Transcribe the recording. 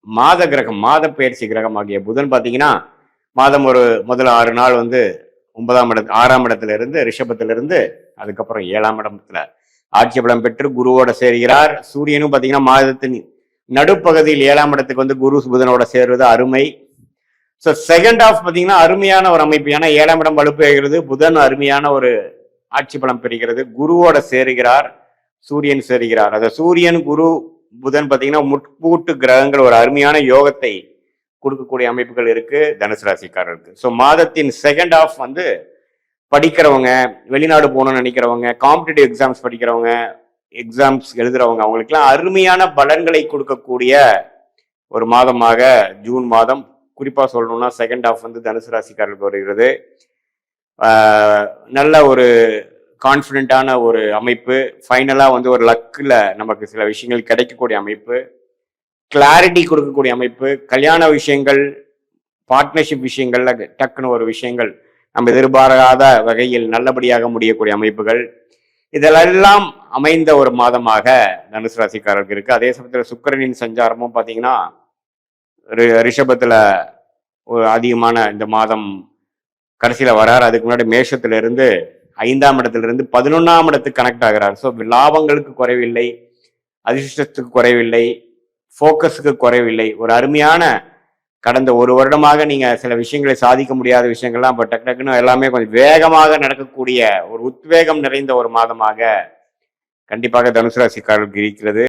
மாத கிரகம், மாத பயிற்சி கிரகம் ஆகிய புதன் பார்த்தீங்கன்னா, மாதம் ஒரு முதல் 6 நாள் வந்து 9ஆம் இடம் 6ஆம் இடத்துல இருந்து ரிஷபத்துல இருந்து அதுக்கப்புறம் 7ஆம் இடத்துல ஆட்சி பலம் பெற்று குருவோட சேர்கிறார். சூரியனும் பார்த்தீங்கன்னா மாதத்தின் நடுப்பகுதியில் 7ஆம் இடத்துக்கு வந்து குரு புதனோட சேர்வது அருமை. ஸோ செகண்ட் ஆஃப் பார்த்தீங்கன்னா அருமையான ஒரு அமைப்பு. ஏன்னா 7ஆம் இடம் வலுப்பெறுகிறது, புதன் அருமையான ஒரு ஆட்சி பலம் பெறுகிறது, குருவோட சேருகிறார், சூரியன் சேருகிறார். அந்த சூரியன் குரு புதன் பார்த்தீங்கன்னா முட்கூட்டு கிரகங்கள் ஒரு அருமையான யோகத்தை கொடுக்கக்கூடிய அமைப்புகள் இருக்கு தனுசு ராசிக்காரருக்கு. ஸோ மாதத்தின் செகண்ட் ஆஃப் வந்து படிக்கிறவங்க, வெளிநாடு போகணும்னு நினைக்கிறவங்க, காம்படிட்டிவ் எக்ஸாம்ஸ் படிக்கிறவங்க, எக்ஸாம்ஸ் எழுதுறவங்க, அவங்களுக்குலாம் அருமையான பலன்களை கொடுக்கக்கூடிய ஒரு மாதமாக ஜூன் மாதம், குறிப்பா சொல்லணும்னா செகண்ட் ஆஃப் வந்து தனுசு ராசிக்காரருக்கு வருகிறது. நல்ல ஒரு கான்ஃபிடென்ட்டான ஒரு அமைப்பு. ஃபைனலாக வந்து ஒரு லக்கில் நமக்கு சில விஷயங்கள் கிடைக்கக்கூடிய அமைப்பு, கிளாரிட்டி கொடுக்கக்கூடிய அமைப்பு, கல்யாண விஷயங்கள், பார்ட்னர்ஷிப் விஷயங்கள்ல டக்குன்னு ஒரு விஷயங்கள் நம்ம எதிர்பாராத வகையில் நல்லபடியாக முடியக்கூடிய அமைப்புகள், இதெல்லாம் அமைந்த ஒரு மாதமாக தனுசு ராசிக்காரருக்கு இருக்கு. அதே சமயத்தில் சுக்கிரனின் சஞ்சாரமும் பார்த்தீங்கன்னா ரிஷபத்துல ஒரு அதிகமான இந்த மாதம் கடைசியில வராரு. அதுக்கு முன்னாடி மேஷத்துல இருந்து 5ஆம் இடத்துல இருந்து 11ஆம் இடத்துக்கு கனெக்ட் ஆகிறார். ஸோ லாபங்களுக்கு குறைவில்லை, அதிர்ஷ்டத்துக்கு குறைவில்லை, ஃபோக்கஸுக்கு குறைவில்லை. ஒரு அருமையான கடந்த ஒரு வருடமாக நீங்க சில விஷயங்களை சாதிக்க முடியாத விஷயங்கள்லாம் இப்போ டக்கு டக்குன்னு எல்லாமே கொஞ்சம் வேகமாக நடக்கக்கூடிய ஒரு உத்வேகம் நிறைந்த ஒரு மாதமாக கண்டிப்பாக தனுசு ராசிக்காரர்களுக்கு இருக்கிறது.